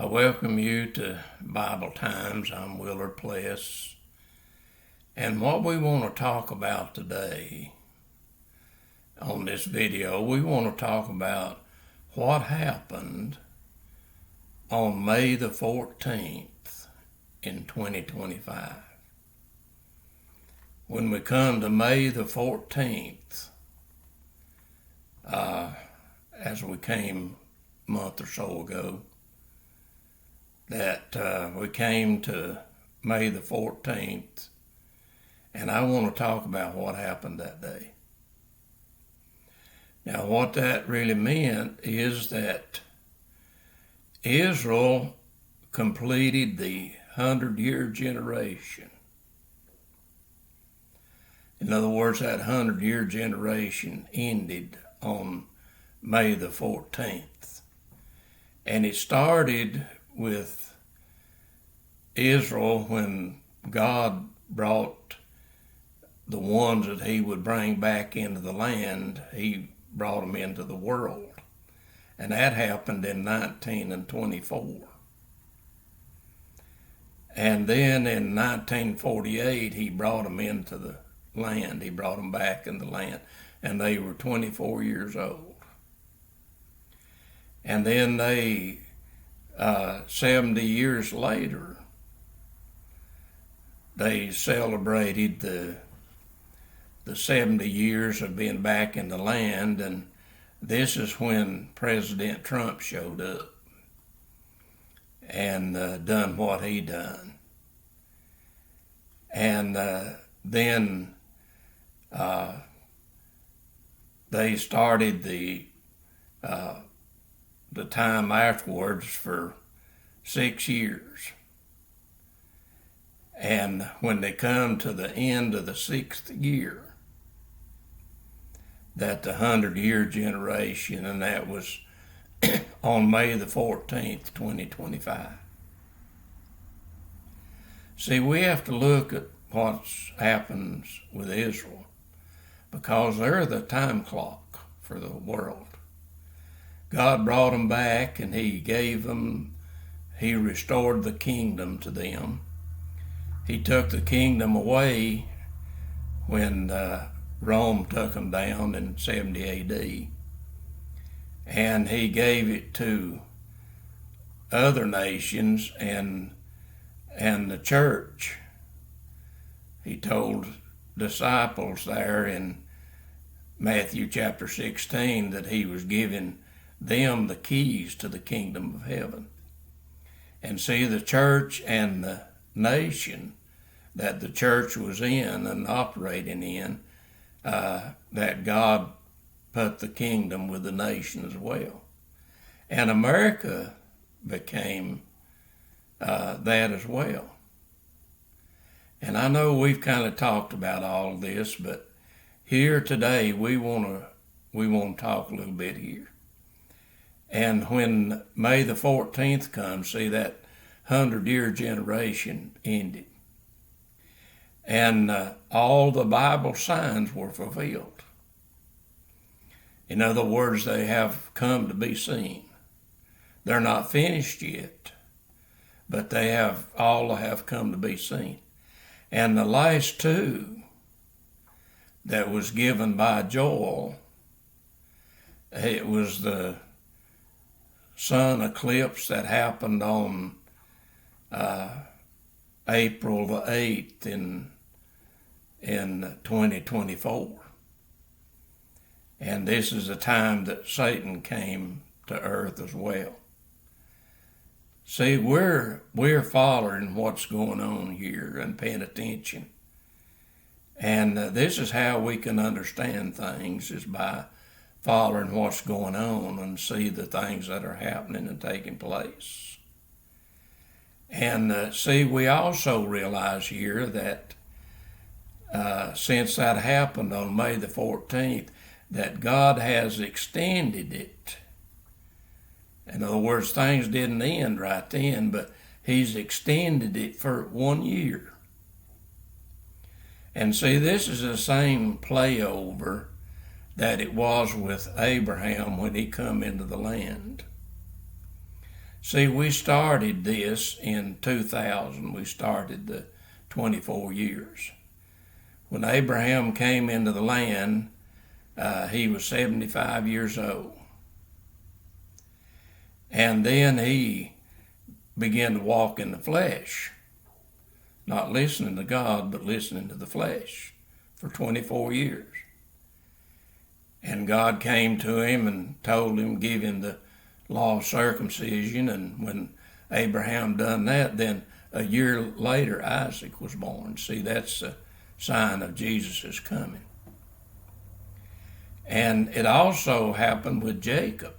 I welcome you to Bible Times. I'm Willard Pless. And what we want to talk about today on this video, we want to talk about what happened on May the 14th in 2025. When we come to May the 14th, as we came a month or so ago, that we came to May the 14th, and I want to talk about what happened that day. Now, what that really meant is that Israel completed the 100-year generation. In other words, that 100-year generation ended on May the 14th. And it started with Israel when God brought the ones that he would bring back into the land. He brought them into the world. And that happened in 1924. And then in 1948, he brought them into the land. He brought them back in the land. And they were 24 years old. And then 70 years later, they celebrated the 70 years of being back in the land, and this is when President Trump showed up and done what he done. And then they started the time afterwards for 6 years. And when they come to the end of the 6th year, that the 100-year generation, and that was on May the 14th, 2025. See, we have to look at what happens with Israel, because they're the time clock for the world. God brought them back, and he restored the kingdom to them. He took the kingdom away when Rome took them down in 70 A.D. And he gave it to other nations and the church. He told disciples there in Matthew chapter 16 that he was giving them the keys to the kingdom of heaven. And see, the church and the nation that the church was in and operating in, that God put the kingdom with the nation as well. And America became that as well. And I know we've kind of talked about all of this, but here today we want to talk a little bit here. And when May the 14th comes, see, that 100-year generation ended. And all the Bible signs were fulfilled. In other words, they have come to be seen. They're not finished yet, but they all have come to be seen. And the last two that was given by Joel, it was the sun eclipse that happened on April the 8th in 2024. And this is the time that Satan came to earth as well. See, we're following what's going on here and paying attention. And this is how we can understand things, is by following what's going on and see the things that are happening and taking place. And see, we also realize here that since that happened on May the 14th, that God has extended it. In other words, things didn't end right then, but he's extended it for 1 year. And see, this is the same playover that it was with Abraham when he come into the land. See, we started this in 2000. We started the 24 years. When Abraham came into the land, he was 75 years old. And then he began to walk in the flesh, not listening to God, but listening to the flesh for 24 years. And God came to him and told him, give him the law of circumcision. And when Abraham done that, then a year later Isaac was born. See, that's a sign of Jesus' coming. And it also happened with Jacob.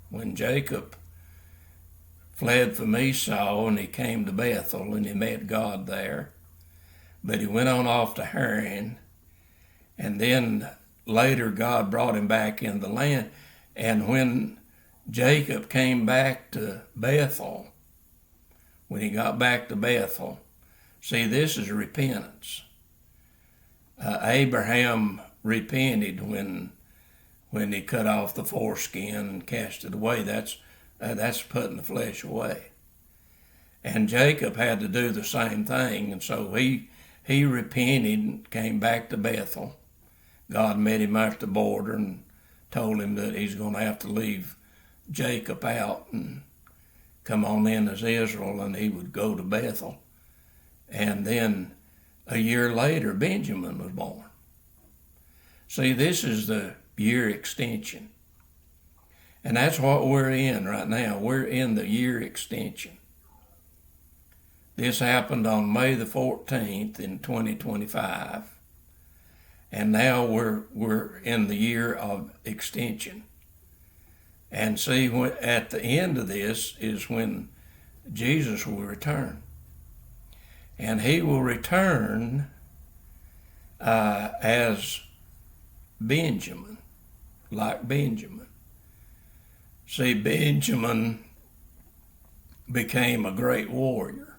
When Jacob fled from Esau and he came to Bethel and he met God there, but he went on off to Haran, and then later God brought him back in the land. And when Jacob came back to Bethel, when he got back to Bethel, see, this is repentance. Abraham repented when he cut off the foreskin and cast it away. That's putting the flesh away. And Jacob had to do the same thing, and so he repented and came back to Bethel. God met him at the border and told him that he's going to have to leave Jacob out and come on in as Israel, and he would go to Bethel. And then a year later, Benjamin was born. See, this is the year extension. And that's what we're in right now. We're in the year extension. This happened on May the 14th in 2025. And now we're in the year of extension. And see, at the end of this is when Jesus will return. And he will return as Benjamin, like Benjamin. See, Benjamin became a great warrior.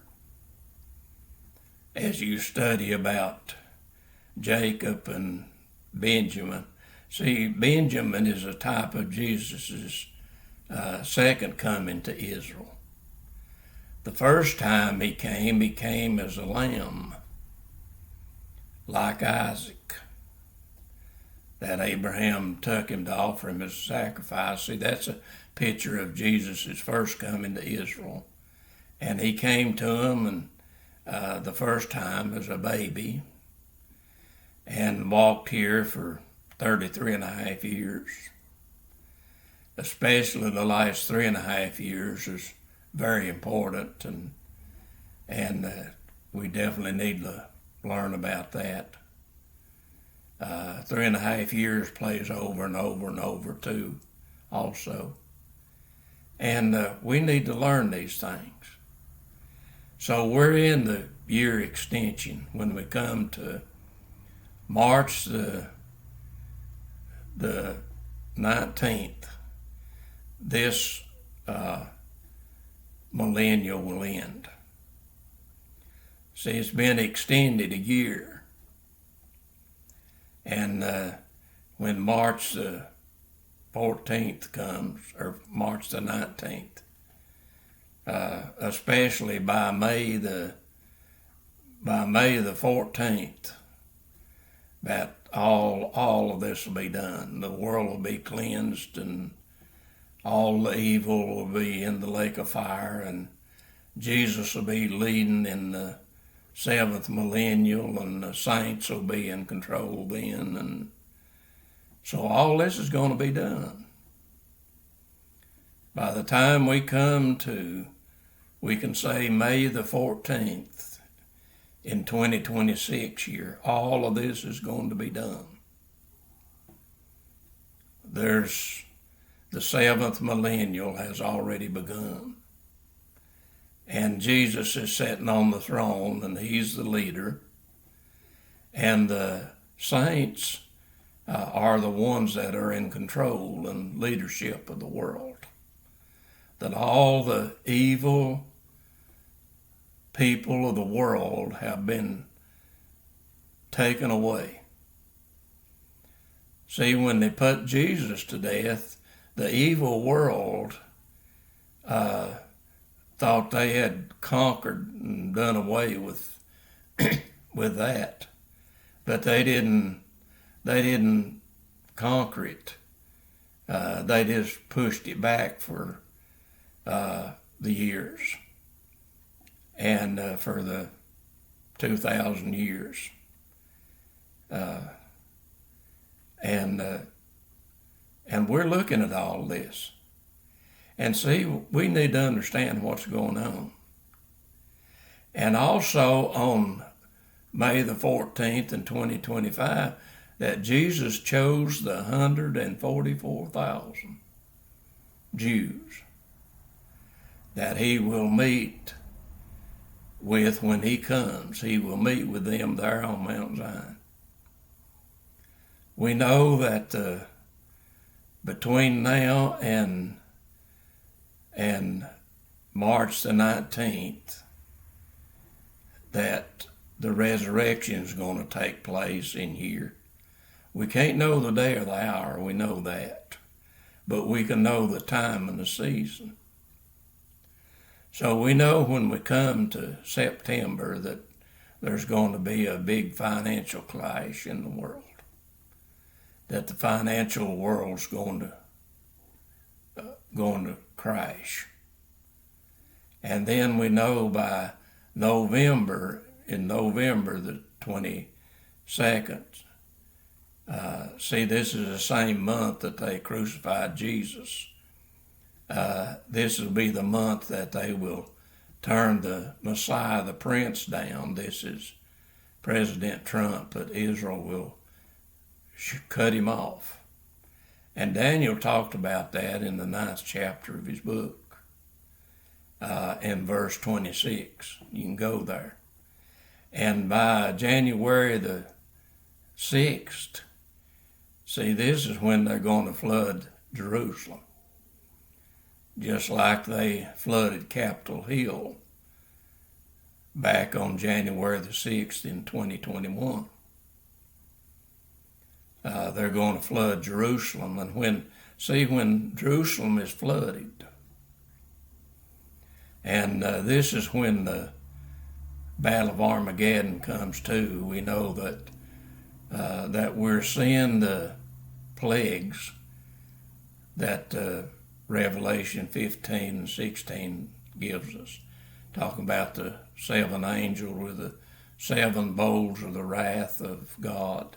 As you study about Jacob and Benjamin, see, Benjamin is a type of Jesus' second coming to Israel. The first time he came as a lamb, like Isaac, that Abraham took him to offer him as a sacrifice. See, that's a picture of Jesus' first coming to Israel. And he came to them and the first time as a baby and walked here for 33 and a half years. Especially the last 3.5 years is very important, and we definitely need to learn about that. 3.5 years plays over and over and over too, also. And we need to learn these things. So we're in the year extension when we come to March the 19th. This millennial will end. See, it's been extended a year. And when March the 14th comes, or March the 19th, especially by May the 14th, that all of this will be done. The world will be cleansed, and all the evil will be in the lake of fire, and Jesus will be leading in the 7th millennial, and the saints will be in control then. And so all this is going to be done. By the time we come to, we can say May the 14th in 2026 year, all of this is going to be done. There's the 7th millennial has already begun. And Jesus is sitting on the throne, and he's the leader. And the saints are the ones that are in control and leadership of the world. That all the evil people of the world have been taken away. See, when they put Jesus to death, the evil world thought they had conquered and done away with with that, but they didn't. They didn't conquer it. They just pushed it back for the years and for the 2,000 years. And we're looking at all this. And see, we need to understand what's going on. And also on May the 14th in 2025, that Jesus chose the 144,000 Jews that he will meet with when he comes. He will meet with them there on Mount Zion. We know that between now and March the 19th, that the resurrection is going to take place in here. We can't know the day or the hour, we know that, but we can know the time and the season. So we know when we come to September that there's going to be a big financial clash in the world, that the financial world's going to crash. And then we know by November the 22nd, see, this is the same month that they crucified Jesus. This will be the month that they will turn the Messiah, the Prince, down. This is President Trump, that Israel will cut him off. And Daniel talked about that in the 9th chapter of his book, in verse 26. You can go there. And by January the 6th, see, this is when they're going to flood Jerusalem, just like they flooded Capitol Hill back on January the 6th in 2021. They're going to flood Jerusalem, and when Jerusalem is flooded, and this is when the Battle of Armageddon comes to, we know that we're seeing the plagues that Revelation 15 and 16 gives us, talking about the 7 angels with the 7 bowls of the wrath of God.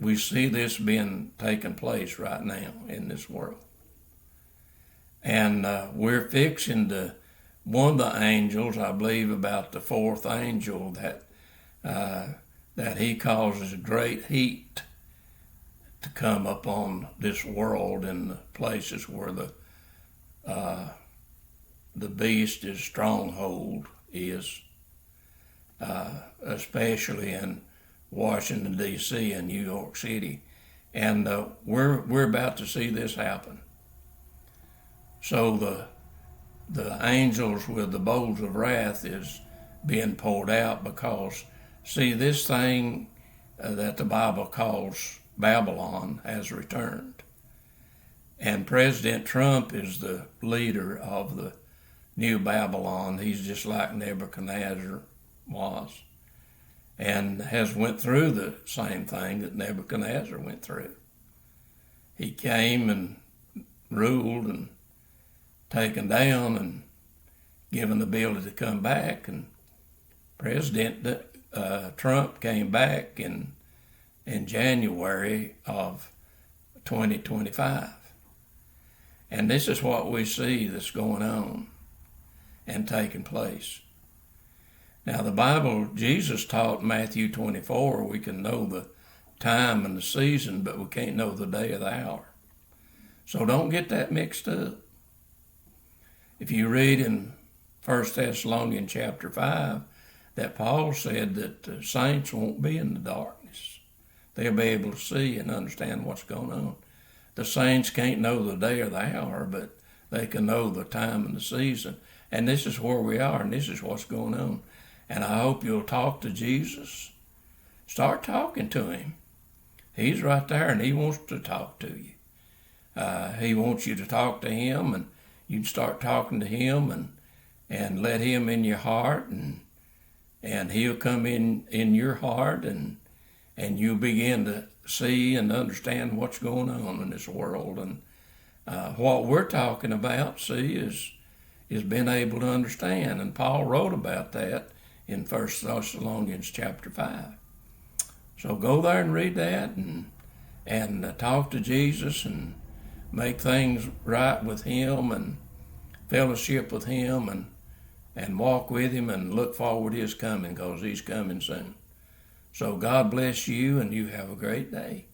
We see this being taking place right now in this world. And we're fixing to, one of the angels, I believe about the 4th angel, that he causes great heat to come upon this world in the places where the beast, his stronghold, is, especially in Washington, D.C. and New York City. And we're about to see this happen. So the angels with the bowls of wrath is being poured out because, see, this thing that the Bible calls Babylon has returned. And President Trump is the leader of the new Babylon. He's just like Nebuchadnezzar was, and has went through the same thing that Nebuchadnezzar went through. He came and ruled and taken down and given the ability to come back, and President Trump came back in January of 2025. And this is what we see that's going on and taking place. Now the Bible, Jesus taught Matthew 24, we can know the time and the season, but we can't know the day or the hour. So don't get that mixed up. If you read in 1 Thessalonians chapter 5, that Paul said that the saints won't be in the darkness. They'll be able to see and understand what's going on. The saints can't know the day or the hour, but they can know the time and the season. And this is where we are, and this is what's going on. And I hope you'll talk to Jesus. Start talking to him. He's right there, and he wants to talk to you. He wants you to talk to him, and you'd start talking to him and let him in your heart, and he'll come in your heart, and you'll begin to see and understand what's going on in this world. And what we're talking about, see, is being able to understand. And Paul wrote about that in 1 Thessalonians chapter 5. So go there and read that, and talk to Jesus, and make things right with him, and fellowship with him, and walk with him, and look forward to his coming, because he's coming soon. So God bless you, and you have a great day.